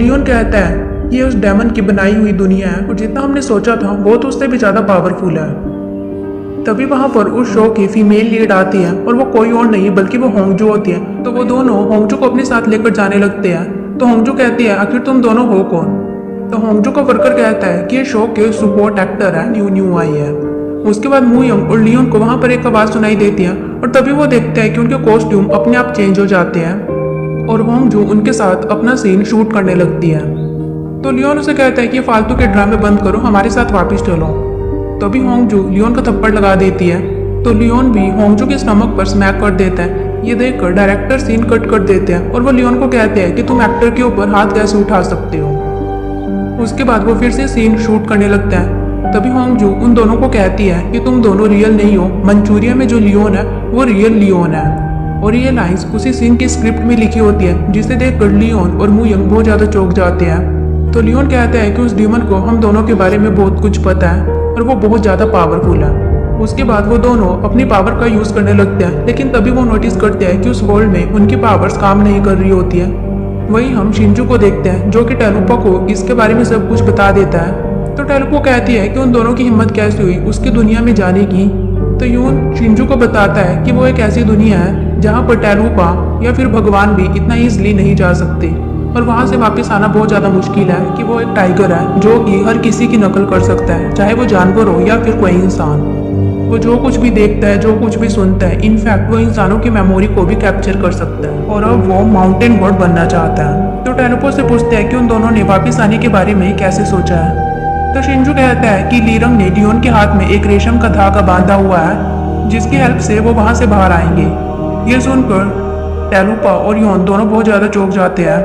Leone कहता है ये उस डेमन की बनाई हुई दुनिया है और जितना हमने सोचा था वो तो उससे भी ज़्यादा पावरफुल है। तभी वहाँ पर उस शो की फीमेल लीड आती है और वो कोई और नहीं बल्कि वो होंगजू होती है। तो वो दोनों होंगजू को अपने साथ लेकर जाने लगते हैं। तो होंगजू कहती है आखिर तुम दोनों हो कौन। तो होंगजू का वर्कर कहता है कि ये शो के सपोर्ट एक्टर है, न्यू आई है। उसके बाद मूयंग और लियोन को वहाँ पर एक आवाज़ सुनाई देती है और तभी वो देखते हैं कि उनके कॉस्ट्यूम अपने आप चेंज हो जाते हैं और होंगजू उनके साथ अपना सीन शूट करने लगती है। तो लियोन उसे कहता है कि ये फालतू के ड्रामे बंद करो, हमारे साथ वापस चलो। तभी होंगजू लियोन का थप्पड़ लगा देती है। तो लियोन भी होंगजू के स्टमक पर स्मैक कर देता है। ये देखकर डायरेक्टर सीन कट कर देते हैं और वो लियोन को कहते हैं कि तुम एक्टर के ऊपर हाथ कैसे उठा सकते हो। उसके बाद वो फिर से सीन शूट करने लगता है। तभी होंगजू उन दोनों को कहती है कि तुम दोनों रियल नहीं हो, मंचूरिया में जो लियोन है वो रियल लियोन है। और ये लाइंस उसी सीन की स्क्रिप्ट में लिखी होती है जिसे देखकर लियोन और मूयंग बहुत ज़्यादा चौंक जाते हैं। तो लियोन कहता है कि उस डीमन को हम दोनों के बारे में बहुत कुछ पता है और वो बहुत ज़्यादा पावरफुल है। उसके बाद वो दोनों अपनी पावर का यूज़ करने लगते हैं, लेकिन तभी वो नोटिस करते हैं कि उस वर्ल्ड में उनकी पावर्स काम नहीं कर रही होती है। वहीं हम शिंजू को देखते हैं जो कि टेलुपा को इसके बारे में सब कुछ बता देता है। तो टेलुपा कहती है कि उन दोनों की हिम्मत कैसे हुई उसकी दुनिया में जाने की। तो यून शिंजू को बताता है कि वो एक ऐसी दुनिया है जहाँ पर टेलुपा या फिर भगवान भी इतना ईजिली नहीं जा सकते और वहाँ से वापस आना बहुत ज़्यादा मुश्किल है कि वो एक टाइगर है जो कि हर किसी की नकल कर सकता है, चाहे वो जानवर हो या फिर कोई इंसान। वो जो कुछ भी देखता है, जो कुछ भी सुनता है, इनफैक्ट वो इंसानों की मेमोरी को भी कैप्चर कर सकता है। और अब वो माउंटेन गॉड बनना चाहता है। तो टेलुपा से पूछते हैं कि उन दोनों ने वापस आने के बारे में कैसे सोचा है। तो शिंजू कहता है कि लीरंग ने लियोन के हाथ में एक रेशम का धागा बांधा हुआ है जिसकी हेल्प से वो वहां से बाहर आएंगे। ये सुनकर टेलुपा और योन दोनों बहुत ज्यादा चौंक जाते हैं।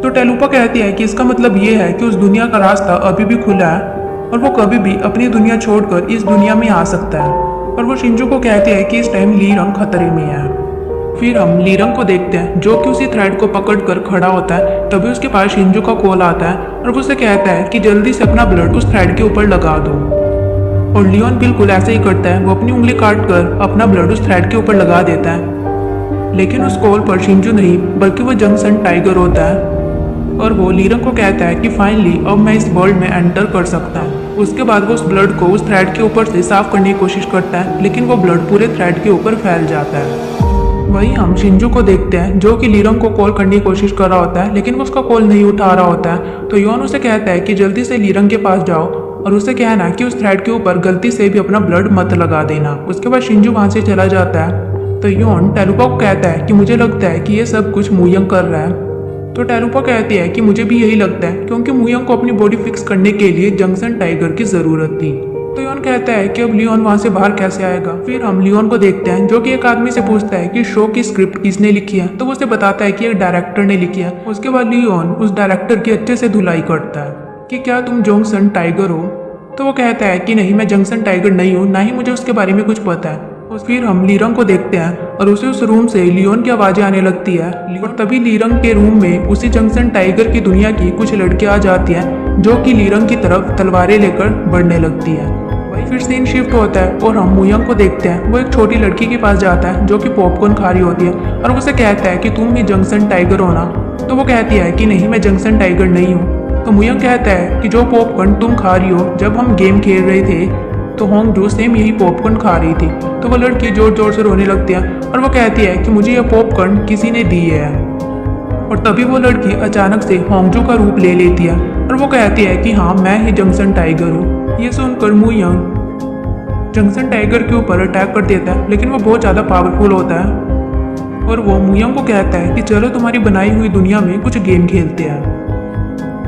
तो टेलुपा कहती है कि इसका मतलब ये है कि उस दुनिया का रास्ता अभी भी खुला है और वो कभी भी अपनी दुनिया छोड़कर इस दुनिया में आ सकता है। और वो शिंजू को कहते हैं कि इस टाइम लीरंग खतरे में है। फिर हम लीरंग को देखते हैं जो कि उसी थ्रेड को पकड़कर खड़ा होता है। तभी उसके पास शिंजू का कॉल आता है और वो उसे कहता है कि जल्दी से अपना ब्लड उस थ्रेड के ऊपर लगा दो। और लियोन बिल्कुल ऐसे ही करता है, वो अपनी उंगली काट कर अपना ब्लड उस थ्रेड के ऊपर लगा देता है। लेकिन उस कॉल पर शिंजू नहीं बल्कि वो जंगसन टाइगर होता है और वो लीरंग को कहता है कि फाइनली अब मैं इस वर्ल्ड में एंटर कर सकता हूँ। उसके बाद वो उस ब्लड को उस थ्रेड के ऊपर से साफ करने की कोशिश करता है, लेकिन वो ब्लड पूरे थ्रेड के ऊपर फैल जाता है। वहीं हम शिंजू को देखते हैं जो कि लीरंग को कॉल करने की कोशिश कर रहा होता है, लेकिन वो उसका कॉल नहीं उठा रहा होता है। तो योन उसे कहता है कि जल्दी से लीरंग के पास जाओ और उसे कहना कि उस थ्रेड के ऊपर गलती से भी अपना ब्लड मत लगा देना। उसके बाद शिंजू वहां से चला जाता है। तो योन टेलुपा को कहता है कि मुझे लगता है कि ये सब कुछ मूयंग कर रहा है। तो टेलुपा कहती है कि मुझे भी यही लगता है क्योंकि मूयंग को अपनी बॉडी फिक्स करने के लिए जंगसन टाइगर की जरूरत थी। तो योन कहता है कि अब लियोन वहां से बाहर कैसे आएगा। फिर हम लियोन को देखते हैं जो कि एक आदमी से पूछता है कि शो की स्क्रिप्ट किसने लिखी है। तो वो उसे बताता है कि एक डायरेक्टर ने लिखी है। उसके बाद लियोन उस डायरेक्टर की अच्छे से धुलाई करता है कि क्या तुम जंगसन टाइगर हो। तो वो कहता है कि नहीं, मैं जंगसन टाइगर नहीं हूँ, ना ही मुझे उसके बारे में कुछ पता है। और फिर हम लीरंग को देखते हैं और उसे उस रूम से लियोन की आवाजें आने लगती है। और तभी लीरंग के रूम में उसी जंगसन टाइगर की दुनिया की कुछ लड़कियां आ जाती हैं जो कि लीरंग की तरफ तलवारें लेकर बढ़ने लगती है। वही फिर सीन शिफ्ट होता है और हम मूयंग को देखते हैं। वो एक छोटी लड़की के पास जाता है जो कि पॉपकॉर्न खा रही होती है और उसे कहता है कि तुम भी जंगसन टाइगर हो ना। तो वो कहती है कि नहीं, मैं जंगसन टाइगर नहीं हूँ। तो मूयंग कहता है कि जो पॉपकॉर्न तुम खा रही हो, जब हम गेम खेल रहे थे तो होंगजू सेम यही पॉपकॉर्न खा रही थी। तो वो लड़की जोर जोर से रोने लगती है और वो कहती है कि मुझे यह पॉपकॉर्न किसी ने दी है। और तभी वो लड़की अचानक से होंगजू का रूप ले लेती है और वो कहती है कि हाँ, मैं ही जंगसन टाइगर हूँ। ये सुनकर मूयंग जंगसन टाइगर के ऊपर अटैक कर देता है, लेकिन वो बहुत ज़्यादा पावरफुल होता है और वो मूयंग को कहता है कि चलो तुम्हारी बनाई हुई दुनिया में कुछ गेम खेलते हैं।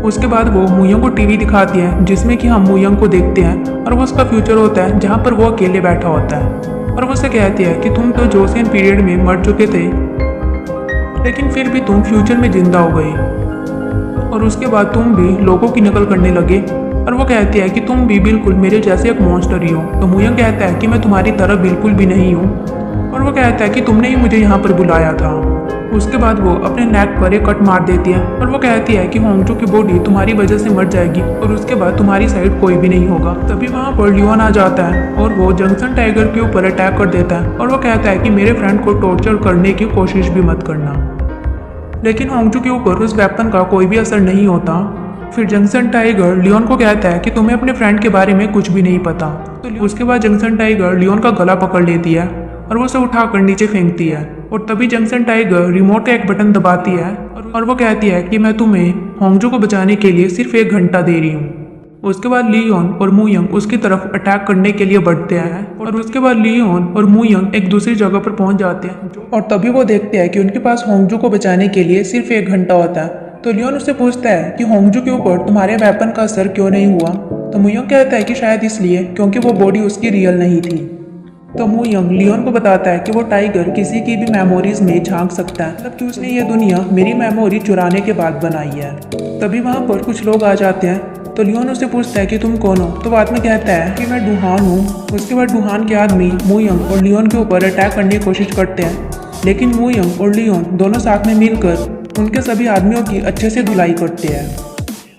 उसके बाद वो मूयंग को टीवी दिखाती है जिसमें कि हम मूयंग को देखते हैं और वो उसका फ्यूचर होता है जहाँ पर वो अकेले बैठा होता है और वो उसे कहती है कि तुम तो जोसियन पीरियड में मर चुके थे, लेकिन फिर भी तुम फ्यूचर में जिंदा हो गए और उसके बाद तुम भी लोगों की नकल करने लगे। और वो कहती है कि तुम भी बिल्कुल मेरे जैसे एक मॉन्स्टर ही हो। तो मूयंग कहता है कि मैं तुम्हारी तरह बिल्कुल भी नहीं हूँ और वो कहता है कि तुमने ही मुझे यहाँ पर बुलाया था। उसके बाद वो अपने नेक पर एक कट मार देती है और वो कहती है कि होंगजू की बॉडी तुम्हारी वजह से मर जाएगी और उसके बाद तुम्हारी साइड कोई भी नहीं होगा। तभी वहाँ पर लियोन आ जाता है और वो जंगसन टाइगर के ऊपर अटैक कर देता है और वो कहता है कि मेरे फ्रेंड को टॉर्चर करने की कोशिश भी मत करना। लेकिन होंगजू के ऊपर उस वेपन का कोई भी असर नहीं होता। फिर जंक्शन टाइगर लियोन को कहता है कि तुम्हें अपने फ्रेंड के बारे में कुछ भी नहीं पता। तो उसके बाद जंक्शन टाइगर लियोन का गला पकड़ लेती है और वो उसे उठाकर नीचे फेंकती है। और तभी जंक्शन टाइगर रिमोट का एक बटन दबाती है और वो कहती है कि मैं तुम्हें होंगजू को बचाने के लिए सिर्फ 1 घंटा दे रही हूँ। उसके बाद लियोन और मूयंग उसकी तरफ अटैक करने के लिए बढ़ते हैं और उसके बाद लियोन और मूयंग एक दूसरी जगह पर पहुंच जाते हैं और तभी वो देखते हैं कि उनके पास होंगजू को बचाने के लिए सिर्फ 1 घंटा होता है। तो लियोन उससे पूछता है कि होंगजू के ऊपर तुम्हारे वेपन का असर क्यों नहीं हुआ। तो मूयंग कहता है कि शायद इसलिए क्योंकि वो बॉडी उसकी रियल नहीं थी। तो मूयंग लियोन को बताता है कि वो टाइगर किसी की भी मेमोरीज में झांक सकता है, मतलब कि उसने ये दुनिया मेरी मेमोरी चुराने के बाद बनाई है। तभी वहाँ पर कुछ लोग आ जाते हैं। तो लियोन उससे पूछता है कि तुम कौन हो। तो बाद में कहता है कि मैं डुहान हूँ। उसके बाद डुहान के आदमी मूयंग और लियोन के ऊपर अटैक करने की कोशिश करते हैं, लेकिन मूयंग और लियोन दोनों साथ में मिलकर उनके सभी आदमियों की अच्छे से धुलाई करते हैं।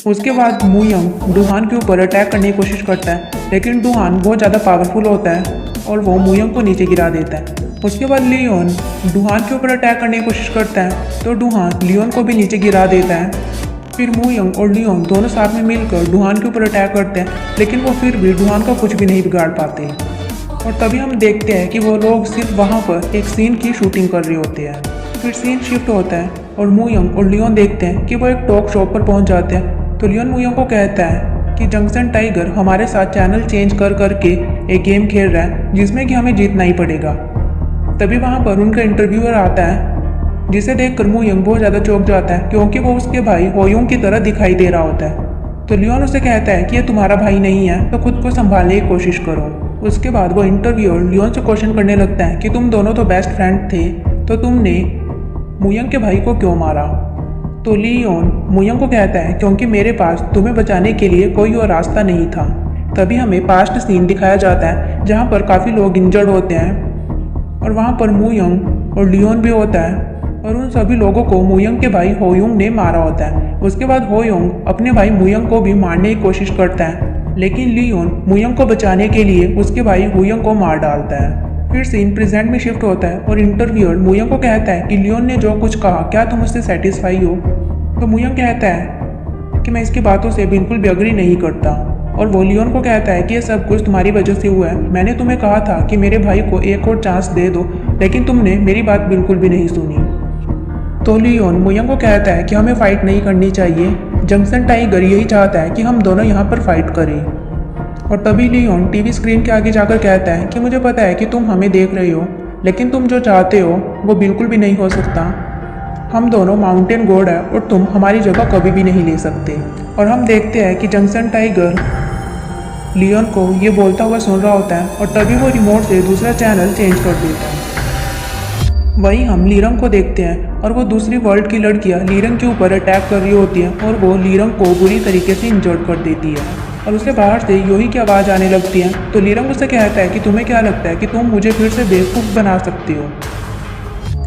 उसके बाद मूयंग डुहान के ऊपर अटैक करने की कोशिश करता है, लेकिन डुहान बहुत ज़्यादा पावरफुल होता है और वो मूयंग को नीचे गिरा देता है। उसके बाद लियोन डुहान के ऊपर अटैक करने की कोशिश करता है, तो डुहान लियोन को भी नीचे गिरा देता है। फिर मूयंग और लियोन दोनों साथ में मिलकर डुहान के ऊपर अटैक करते हैं, लेकिन वो फिर भी डुहान का कुछ भी नहीं बिगाड़ पाते। और तभी हम देखते हैं कि वो लोग सिर्फ वहाँ पर एक सीन की शूटिंग कर रहे होते हैं। फिर सीन शिफ्ट होता है और मूयंग और लियोन देखते हैं कि वो एक टॉक शो पर पहुँच जाते हैं। तो लियोन मूयंग को कहता है कि जंक्शन टाइगर हमारे साथ चैनल चेंज कर करके एक गेम खेल रहा है जिसमें कि हमें जीतना ही पड़ेगा। तभी वहाँ पर उनका इंटरव्यूअर आता है, जिसे देखकर मूयंग बहुत ज़्यादा चौंक जाता है क्योंकि वो उसके भाई होयोंग की तरह दिखाई दे रहा होता है। तो लियोन उसे कहता है कि ये तुम्हारा भाई नहीं है, तो खुद को संभालने की कोशिश करो। उसके बाद वो इंटरव्यूअर लियोन से क्वेश्चन करने लगता है कि तुम दोनों तो बेस्ट फ्रेंड थे, तो तुमने मूयंग के भाई को क्यों मारा। तो लियोन मूयंग को कहता है क्योंकि मेरे पास तुम्हें बचाने के लिए कोई और रास्ता नहीं था। तभी हमें पास्ट सीन दिखाया जाता है जहाँ पर काफ़ी लोग इंजर्ड होते हैं और वहाँ पर मूयंग और लियोन भी होता है और उन सभी लोगों को मूयंग के भाई होयोंग ने मारा होता है। उसके बाद होयोंग अपने भाई मूयंग को भी मारने की कोशिश करता है, लेकिन लियोन मूयंग को बचाने के लिए उसके भाई हुयोंग को मार डालता है। फिर सीन प्रेजेंट में शिफ्ट होता है और इंटरव्यूअर मूयंग को कहता है कि लियोन ने जो कुछ कहा क्या तुम उससे सेटिस्फाई हो। तो मूयंग कहता है कि मैं इसकी बातों से बिल्कुल भी अग्री नहीं करता और वो लियोन को कहता है कि ये सब कुछ तुम्हारी वजह से हुआ है। मैंने तुम्हें कहा था कि मेरे भाई को एक और चांस दे दो, लेकिन तुमने मेरी बात बिल्कुल भी नहीं सुनी। तो लियोन मूयंग को कहता है कि हमें फाइट नहीं करनी चाहिए, जंक्शन टाइगर यही चाहता है कि हम दोनों यहाँ पर फाइट करें। और तभी लियोन टीवी स्क्रीन के आगे जाकर कहता है कि मुझे पता है कि तुम हमें देख रही हो, लेकिन तुम जो चाहते हो वो बिल्कुल भी नहीं हो सकता। हम दोनों माउंटेन गॉड है और तुम हमारी जगह कभी भी नहीं ले सकते। और हम देखते हैं कि जंक्शन टाइगर लियोन को ये बोलता हुआ सुन रहा होता है और तभी वो रिमोट से दूसरा चैनल चेंज कर देता है। वहीं हम लीरंग को देखते हैं और वो दूसरी वर्ल्ड की लड़कियां लीरंग के ऊपर अटैक कर रही होती हैं और वो लीरंग को बुरी तरीके से इंजर्ड कर देती है और उसे बाहर से योही की आवाज़ आने लगती है। तो लीरंग उसे कहता है कि तुम्हें क्या लगता है कि तुम मुझे फिर से बेवकूफ़ बना सकती हो।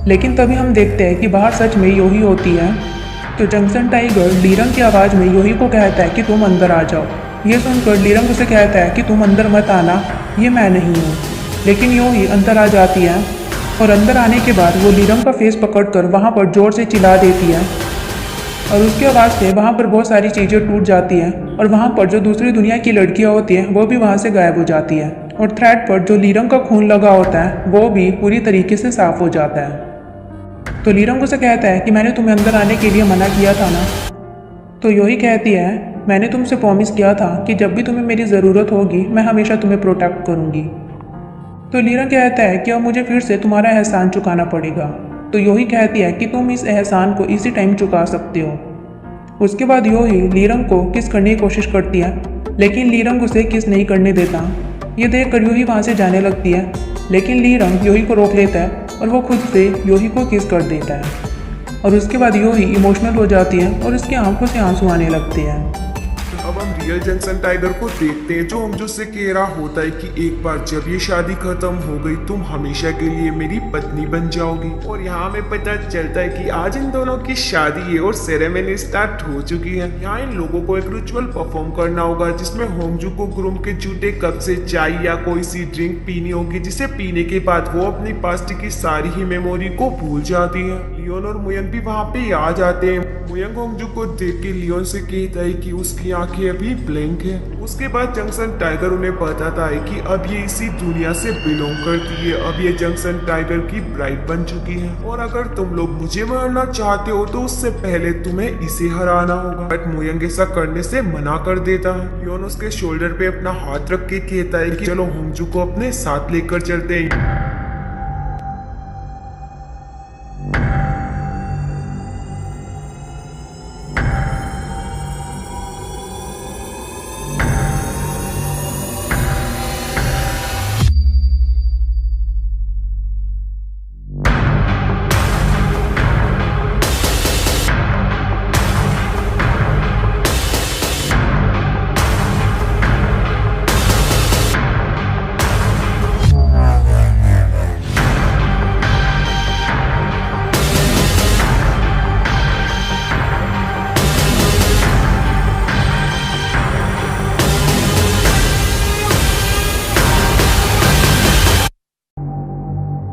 लेकिन तभी हम देखते हैं कि बाहर सच में योही होती है। तो जंक्शन टाइगर लीरंग की आवाज़ में योही को कहता है कि तुम अंदर आ जाओ। ये सुनकर लीरंग उसे कहता है कि तुम अंदर मत आना, ये मैं नहीं हूँ। लेकिन योही अंदर आ जाती है और अंदर आने के बाद वो लीरंग का फेस पकड़कर वहाँ पर जोर से चिल्ला देती है और उसकी आवाज़ से वहाँ पर बहुत सारी चीज़ें टूट जाती हैं और वहाँ पर जो दूसरी दुनिया की लड़कियाँ होती हैं वो भी वहाँ से गायब हो जाती है और थ्रेड पर जो लीरंग का खून लगा होता है वो भी पूरी तरीके से साफ हो जाता है। तो लीरंग उसे कहता है कि मैंने तुम्हें अंदर आने के लिए मना किया था ना। तो योही कहती है मैंने तुमसे प्रॉमिस किया था कि जब भी तुम्हें मेरी ज़रूरत होगी मैं हमेशा तुम्हें प्रोटेक्ट करूँगी। तो लीरंग कहता है कि अब मुझे फिर से तुम्हारा एहसान चुकाना पड़ेगा। तो योही कहती है कि तुम इस एहसान को इसी टाइम चुका सकते हो। उसके बाद योही लीरंग को किस करने की कोशिश करती है, लेकिन लीरंग उसे किस नहीं करने देता। ये देखकर योही वहाँ से जाने लगती है, लेकिन लीरंग योही को रोक लेता है और वो खुद से योही को किस कर देता है और उसके बाद योही इमोशनल हो जाती है और उसकी आंखों से आंसू आने लगते हैं। अब हम रियल जंक्शन टाइगर को देखते हैं जो हमजो से कह रहा होता है कि एक बार जब ये शादी खत्म हो गई तुम हमेशा के लिए मेरी पत्नी बन जाओगी। और यहाँ हमें पता चलता है कि आज इन दोनों की शादी है और सेरेमनी स्टार्ट हो चुकी है। यहाँ इन लोगों को एक रिचुअल परफॉर्म करना होगा जिसमें होंगजू को ग्रूम के जूते कप से चाय या कोई सी ड्रिंक पीनी होगी, जिसे पीने के बाद वो अपनी पास्ट की सारी ही मेमोरी को भूल जाती है। लियोन और मुयंग भी वहाँ पे आ जाते हैं। मुयंग होंगजू को देख के लियोन से कहता है कि उसकी आंखें अभी ब्लैंक है। उसके बाद जंक्शन टाइगर उन्हें बताता है कि अब ये इसी दुनिया से बिलोंग करती है, अब ये जंक्शन टाइगर की ब्राइड बन चुकी है और अगर तुम लोग मुझे मारना चाहते हो तो उससे पहले तुम्हें इसे हराना होगा। बट मुयंग ऐसा करने से मना कर देता है। लियोन उसके शोल्डर पे अपना हाथ रख के कहता है कि चलो होंगजू को अपने साथ लेकर चलते हैं।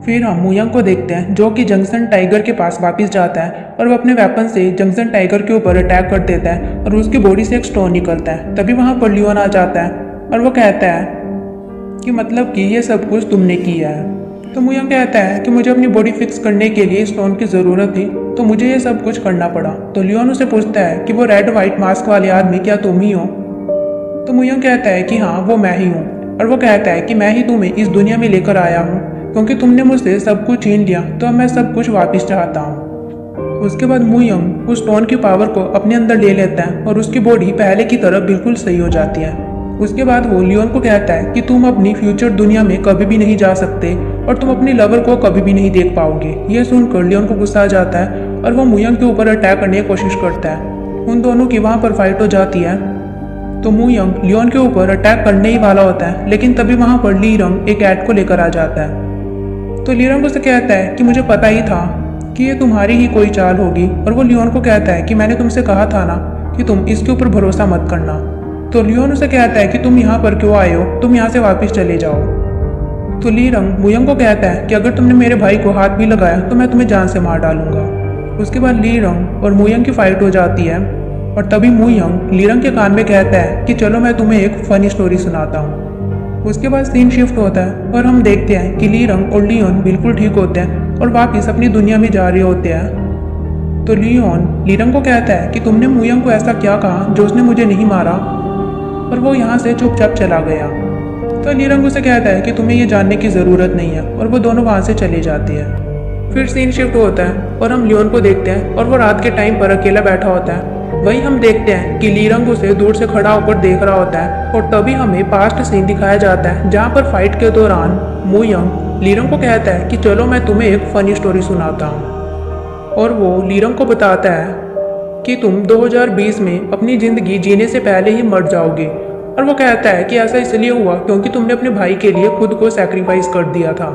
फिर हम मुयंग को देखते हैं जो कि जंक्शन टाइगर के पास वापस जाता है और वो अपने वेपन से जंक्शन टाइगर के ऊपर अटैक कर देता है और उसकी बॉडी से एक स्टोन निकलता है। तभी वहाँ पर लियोन आ जाता है और वो कहता है कि मतलब कि ये सब कुछ तुमने किया है। तो मुयंग कहता है कि मुझे अपनी बॉडी फिक्स करने के लिए स्टोन की ज़रूरत थी तो मुझे ये सब कुछ करना पड़ा। तो लियोन उसे पूछता है कि वो रेड वाइट मास्क वाले आदमी क्या तुम ही हो? तो मुयंग कहता है कि हाँ वो मैं ही हूँ और वो कहता है कि मैं ही तुम्हें इस दुनिया में लेकर आया हूँ क्योंकि तुमने मुझसे सब कुछ छीन लिया तो अब मैं सब कुछ वापस चाहता हूँ। उसके बाद मुयंग उस स्टोन की पावर को अपने अंदर ले लेता है और उसकी बॉडी पहले की तरह बिल्कुल सही हो जाती है। उसके बाद वो लियोन को कहता है कि तुम अपनी फ्यूचर दुनिया में कभी भी नहीं जा सकते और तुम अपनी लवर को कभी भी नहीं देख पाओगे। यह सुनकर लियोन को गुस्सा आ जाता है और वो मुयंग के ऊपर अटैक करने की कोशिश करता है। उन दोनों की वहाँ पर फाइट हो जाती है तो मुयंग लियोन के ऊपर अटैक करने ही वाला होता है लेकिन तभी वहाँ पर ली रंग एक ऐड को लेकर आ जाता है। तो ली रंग उसे कहता है कि मुझे पता ही था कि ये तुम्हारी ही कोई चाल होगी और वो लियोन को कहता है कि मैंने तुमसे कहा था ना कि तुम इसके ऊपर भरोसा मत करना। तो लियोन उसे कहता है कि तुम यहाँ पर क्यों आए हो, तुम यहाँ से वापस चले जाओ। तो ली रंग मुयंग को कहता है कि अगर तुमने मेरे भाई को हाथ भी लगाया तो मैं तुम्हें जान से मार डालूंगा। उसके बाद ली रंग और मुयंग की फाइट हो जाती है और तभी मुयंग ली रंग के कान में कहता है कि चलो मैं तुम्हें एक फनी स्टोरी सुनाता हूँ। उसके बाद सीन शिफ्ट होता है और हम देखते हैं कि ली रंग और लियोन बिल्कुल ठीक होते हैं और वापस अपनी दुनिया में जा रहे होते हैं। तो लियोन ली रंग को कहता है कि तुमने मुयंग को ऐसा क्या कहा जो उसने मुझे नहीं मारा और वो यहाँ से चुपचाप चला गया। तो ली रंग उसे कहता है कि तुम्हें ये जानने की ज़रूरत नहीं है और वो दोनों वहाँ से चले जाते हैं। फिर सीन शिफ्ट होता है और हम लियोन को देखते हैं और वो रात के टाइम पर अकेला बैठा होता है। वही हम देखते हैं कि ली रंग उसे दूर से खड़ा होकर देख रहा होता है और तभी हमें पास्ट सीन दिखाया जाता है जहाँ पर फाइट के दौरान मुयंग ली रंग को कहता है कि चलो मैं तुम्हें एक फनी स्टोरी सुनाता हूँ और वो ली रंग को बताता है कि तुम 2020 में अपनी ज़िंदगी जीने से पहले ही मर जाओगे और वो कहता है कि ऐसा इसलिए हुआ क्योंकि तुमने अपने भाई के लिए खुद को सैक्रिफाइस कर दिया था।